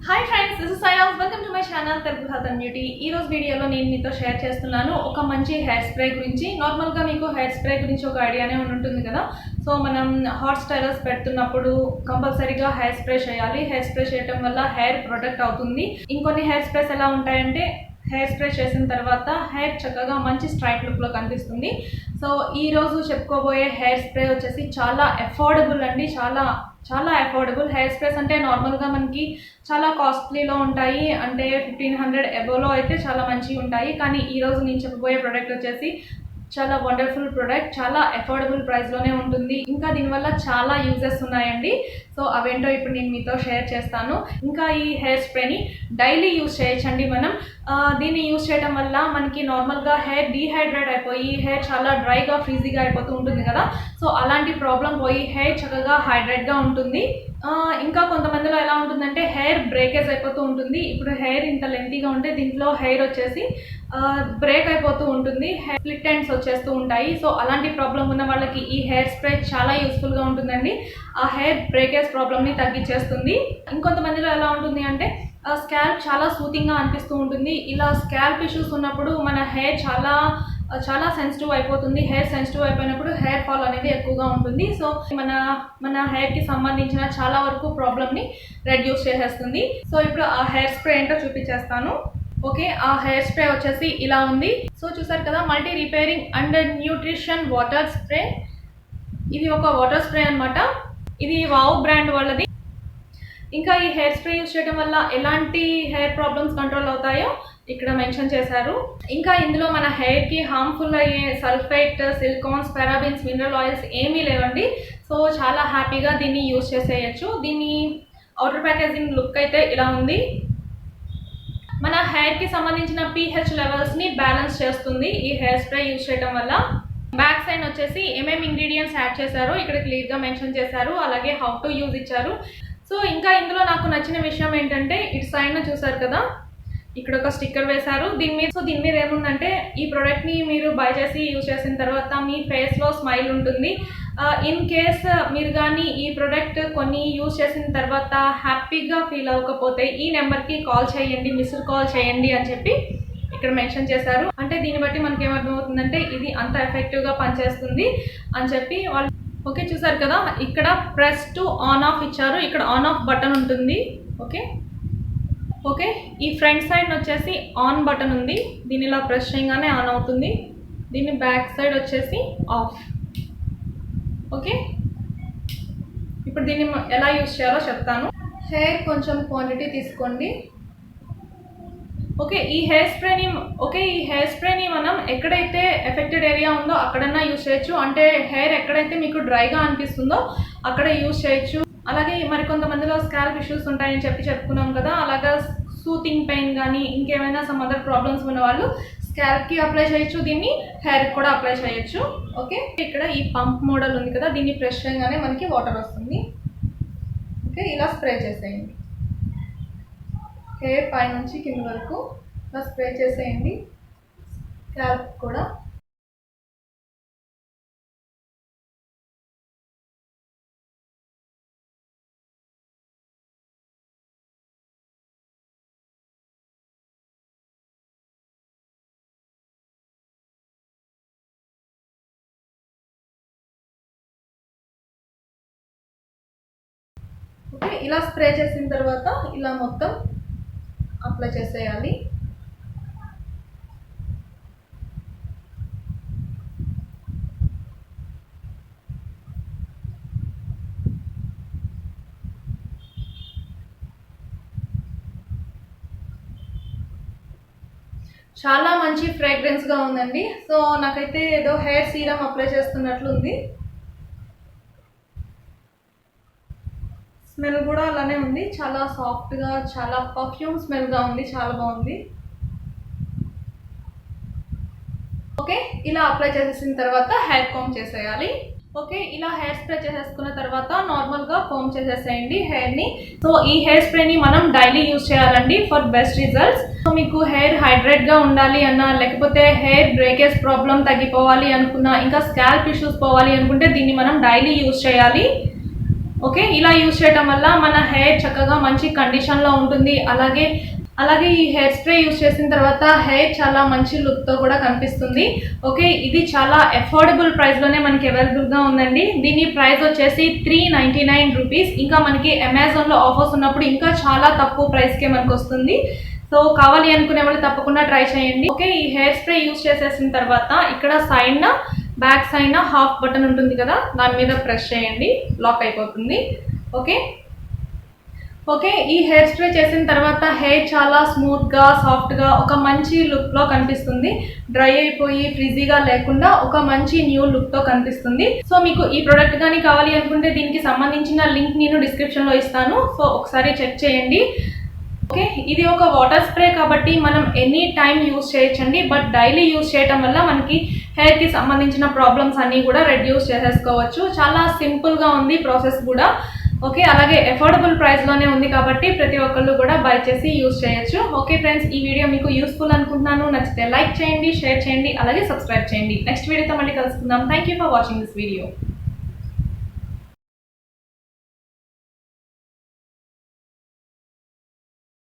Hi friends, this is Sairaj. Welcome to my channel Telugu health and beauty. ఈ రోజు వీడియోలో నేను మీతో షేర్ చేస్తున్నాను ఒక మంచి హెయిర్ స్ప్రే గురించి. నార్మల్గా మీకు హెయిర్ స్ప్రే గురించి ఒక ఐడియానే ఉంటుంది కదా. సో మనం హాట్ స్టైలర్స్ పెడుతున్నప్పుడు కంపల్సరీగా హెయిర్ స్ప్రే చేయాలి. హెయిర్ స్ప్రే చేయడం వల్ల హెయిర్ ప్రొటెక్ట్ అవుతుంది. ఇంకొన్ని హెయిర్ స్ప్రేస్ ఎలా ఉంటాయంటే హెయిర్ స్ప్రే చేసిన తర్వాత హెయిర్ చక్కగా మంచి స్ట్రైట్ లుక్లో కనిపిస్తుంది. సో ఈరోజు చెప్పుకోబోయే హెయిర్ స్ప్రే వచ్చేసి చాలా అఫోర్డబుల్ అండి. చాలా అఫోర్డబుల్. హెయిర్ స్ప్రేస్ అంటే నార్మల్గా మనకి చాలా కాస్ట్లీలో ఉంటాయి, అంటే 1500 అబోవ్లో అయితే చాలా మంచిగా ఉంటాయి. కానీ ఈరోజు నేను చెప్పబోయే ప్రోడక్ట్ వచ్చేసి చాలా వండర్ఫుల్ ప్రోడక్ట్, చాలా అఫోర్డబుల్ ప్రైస్లోనే ఉంటుంది. ఇంకా దీనివల్ల చాలా యూజెస్ ఉన్నాయండి. సో అవేంటో ఇప్పుడు నేను మీతో షేర్ చేస్తాను. ఇంకా ఈ హెయిర్ స్ప్రేని డైలీ యూజ్ చేయొచ్చండి మనం. దీన్ని యూజ్ చేయడం వల్ల మనకి నార్మల్గా హెయిర్ డీహైడ్రేట్ అయిపోయి హెయిర్ చాలా డ్రైగా ఫ్రీజీగా అయిపోతూ ఉంటుంది కదా. సో అలాంటి ప్రాబ్లం పోయి హెయిర్ చక్కగా హైడ్రేట్గా ఉంటుంది. ఇంకా కొంతమందిలో ఎలా ఉంటుందంటే హెయిర్ బ్రేకేజ్ అయిపోతూ ఉంటుంది. ఇప్పుడు హెయిర్ ఇంత లెంతీగా ఉంటే దీంట్లో హెయిర్ వచ్చేసి బ్రేక్ అయిపోతూ ఉంటుంది, హెయిర్ స్ప్లిట్ ఎండ్స్ వచ్చేస్తూ ఉంటాయి. సో అలాంటి ప్రాబ్లం ఉన్న వాళ్ళకి ఈ హెయిర్ స్ప్రే చాలా యూస్ఫుల్గా ఉంటుందండి. ఆ హెయిర్ బ్రేకేజ్ ప్రాబ్లమ్ని తగ్గించేస్తుంది. ఇంకొంతమందిలో ఎలా ఉంటుంది అంటే స్కాల్ప్ చాలా సూతింగ్గా అనిపిస్తూ ఉంటుంది. ఇలా స్కాల్ప్ ఇష్యూస్ ఉన్నప్పుడు మన హెయిర్ చాలా సెన్సిటివ్ అయిపోతుంది. హెయిర్ సెన్సిటివ్ అయిపోయినప్పుడు హెయిర్ ఫాల్ అనేది ఎక్కువగా ఉంటుంది. సో మన హెయిర్కి సంబంధించిన చాలా వరకు ప్రాబ్లమ్ని రెడ్యూస్ చేసేస్తుంది. సో ఇప్పుడు ఆ హెయిర్ స్ప్రే ఏంటో చూపించేస్తాను. ఓకే, ఆ హెయిర్ స్ప్రే వచ్చేసి ఇలా ఉంది. సో చూసారు కదా, multi repairing and nutrition water spray. ఇది ఒక వాటర్ స్ప్రే అనమాట. ఇది వావ్ బ్రాండ్ వాళ్ళది. ఇంకా ఈ హెయిర్ స్ప్రే యూజ్ చేయడం వల్ల ఎలాంటి హెయిర్ ప్రాబ్లమ్స్ కంట్రోల్ అవుతాయో ఇక్కడ మెన్షన్ చేశారు. ఇంకా ఇందులో మన హెయిర్కి హార్మ్ఫుల్ అయ్యే sulphate, silicones, parabens, mineral oils ఏమీ లేవండి. సో చాలా హ్యాపీగా దీన్ని యూజ్ చేసేయచ్చు. దీన్ని అవుటర్ ప్యాకేజింగ్ లుక్ అయితే ఇలా ఉంది. మన హెయిర్కి సంబంధించిన pH లెవెల్స్ని బ్యాలెన్స్ చేస్తుంది ఈ హెయిర్ స్ప్రే యూజ్ చేయడం వల్ల. బ్యాక్ సైడ్ వచ్చేసి ఏమేమి ఇంగ్రీడియంట్స్ యాడ్ చేశారో ఇక్కడ క్లియర్గా మెన్షన్ చేశారు. అలాగే హౌ టు యూజ్ ఇచ్చారు. సో ఇంకా ఇందులో నాకు నచ్చిన విషయం ఏంటంటే ఇటు సైడ్న చూసారు కదా, ఇక్కడ ఒక స్టిక్కర్ వేశారు. దీని మీద ఏముందంటే ఈ ప్రోడక్ట్ని మీరు బై చేసి యూజ్ చేసిన తర్వాత మీ ఫేస్లో స్మైల్ ఉంటుంది. ఇన్ కేస్ మీరు కానీ ఈ ప్రోడక్ట్ కొన్ని యూజ్ చేసిన తర్వాత హ్యాపీగా ఫీల్ అవ్వకపోతే ఈ నెంబర్కి కాల్ చేయండి, మిస్డ్ కాల్ చేయండి అని చెప్పి ఇక్కడ మెన్షన్ చేశారు. అంటే దీన్ని బట్టి మనకి ఏమర్థమవుతుందంటే ఇది అంత ఎఫెక్టివ్గా పనిచేస్తుంది అని చెప్పి వాళ్ళు. ఓకే, చూసారు కదా, ఇక్కడ ప్రెస్ టు ఆన్ ఆఫ్ ఇచ్చారు. ఇక్కడ ఆన్ ఆఫ్ బటన్ ఉంటుంది. ఓకే, ఈ ఫ్రంట్ సైడ్ వచ్చేసి ఆన్ బటన్ ఉంది. దీన్ని ఇలా ప్రెస్ చేయగానే ఆన్ అవుతుంది. దీన్ని బ్యాక్ సైడ్ వచ్చేసి ఆఫ్. ఓకే, ఇప్పుడు దీన్ని ఎలా యూజ్ చేయాలో చెప్తాను. హెయిర్ కొంచెం క్వాంటిటీ తీసుకోండి. ఓకే, ఈ హెయిర్ స్ప్రేని మనం ఎక్కడైతే ఎఫెక్టెడ్ ఏరియా ఉందో అక్కడన్నా యూజ్ చేయొచ్చు. అంటే హెయిర్ ఎక్కడైతే మీకు డ్రైగా అనిపిస్తుందో అక్కడ యూజ్ చేయొచ్చు. అలాగే మరికొంతమందిలో స్కాల్ప్ ఇష్యూస్ ఉంటాయని చెప్పుకున్నాం కదా, అలాగా సూతింగ్ పెయిన్ కానీ ఇంకేమైనా సమ్ అదర్ ప్రాబ్లమ్స్ ఉన్న వాళ్ళు స్కాల్ప్కి అప్లై చేయొచ్చు, దీన్ని హెయిర్కి కూడా అప్లై చేయొచ్చు. ఓకే, ఇక్కడ ఈ పంప్ మోడల్ ఉంది కదా, దీన్ని ప్రెస్ చేయగానే మనకి వాటర్ వస్తుంది. ఓకే, ఇలా స్ప్రే చేసేయండి. హెయిర్ పై నుంచి కింద వరకు ఇలా స్ప్రే చేసేయండి. స్కాల్ప్ కూడా. ఓకే, ఇలా స్ప్రే చేసిన తర్వాత ఇలా మొత్తం అప్లై చేసేయాలి. చాలా మంచి ఫ్రేగ్రెన్స్గా ఉందండి. సో నాకైతే ఏదో హెయిర్ సీరం అప్లై చేస్తున్నట్లు ఉంది. స్మెల్ కూడా అలానే ఉంది. చాలా సాఫ్ట్గా, చాలా పర్ఫ్యూమ్ స్మెల్గా ఉంది. చాలా బాగుంది. ఓకే, ఇలా అప్లై చేసేసిన తర్వాత హెయిర్ కోమ్ చేసేయాలి. ఓకే, ఇలా హెయిర్ స్ప్రే చేసేసుకున్న తర్వాత నార్మల్గా కోమ్ చేసేసేయండి హెయిర్ని. సో ఈ హెయిర్ స్ప్రేని మనం డైలీ యూజ్ చేయాలండి ఫర్ బెస్ట్ రిజల్ట్స్. సో మీకు హెయిర్ హైడ్రేట్గా ఉండాలి అన్నా, లేకపోతే హెయిర్ బ్రేకేజ్ ప్రాబ్లం తగ్గిపోవాలి అనుకున్నా, ఇంకా స్కాల్ప్ ఇష్యూస్ పోవాలి అనుకుంటే దీన్ని మనం డైలీ యూజ్ చేయాలి. ఓకే, ఇలా యూజ్ చేయడం వల్ల మన హెయిర్ చక్కగా మంచి కండిషన్లో ఉంటుంది. అలాగే ఈ హెయిర్ స్ప్రే యూజ్ చేసిన తర్వాత హెయిర్ చాలా మంచి లుక్తో కూడా కనిపిస్తుంది. ఓకే, ఇది చాలా అఫోర్డబుల్ ప్రైస్లోనే మనకి అవైలబుల్గా ఉందండి. దీని ప్రైస్ వచ్చేసి 399 రూపీస్. ఇంకా మనకి అమెజాన్లో ఆఫర్స్ ఉన్నప్పుడు ఇంకా చాలా తక్కువ ప్రైస్కే మనకు వస్తుంది. సో కావాలి అనుకునే వాళ్ళు తప్పకుండా ట్రై చేయండి. ఓకే, ఈ హెయిర్ స్ప్రే యూజ్ చేసేసిన తర్వాత ఇక్కడ side back side half button ఉంటుంది కదా, దాని మీద ప్రెస్ చేయండి, లాక్ అయిపోతుంది. ఓకే, ఈ హెయిర్ స్ప్రే చేసిన తర్వాత హెయిర్ చాలా స్మూత్గా సాఫ్ట్గా ఒక మంచి లుక్లో కనిపిస్తుంది. డ్రై అయిపోయి ఫ్రిజీగా లేకుండా ఒక మంచి న్యూ లుక్తో కనిపిస్తుంది. సో మీకు ఈ ప్రోడక్ట్ కానీ కావాలి అనుకుంటే దీనికి సంబంధించిన లింక్ నేను డిస్క్రిప్షన్లో ఇస్తాను. సో ఒకసారి చెక్ చేయండి. ఓకే, ఇది ఒక వాటర్ స్ప్రే కాబట్టి మనం ఎనీ టైం యూజ్ చేయొచ్చండి. బట్ డైలీ యూజ్ చేయడం వల్ల మనకి హెయిర్కి సంబంధించిన ప్రాబ్లమ్స్ అన్నీ కూడా రెడ్యూస్ చేసేసుకోవచ్చు. చాలా సింపుల్గా ఉంది ప్రాసెస్ కూడా. ఓకే, అలాగే అఫోర్డబుల్ ప్రైస్లోనే ఉంది కాబట్టి ప్రతి ఒక్కళ్ళు కూడా బై చేసి యూజ్ చేయొచ్చు. ఓకే ఫ్రెండ్స్, ఈ వీడియో మీకు యూస్ఫుల్ అనుకుంటున్నాను. నచ్చితే లైక్ చేయండి, షేర్ చేయండి, అలాగే సబ్స్క్రైబ్ చేయండి. నెక్స్ట్ వీడియోతో మళ్ళీ కలుసుకుందాం. Thank you for watching this video.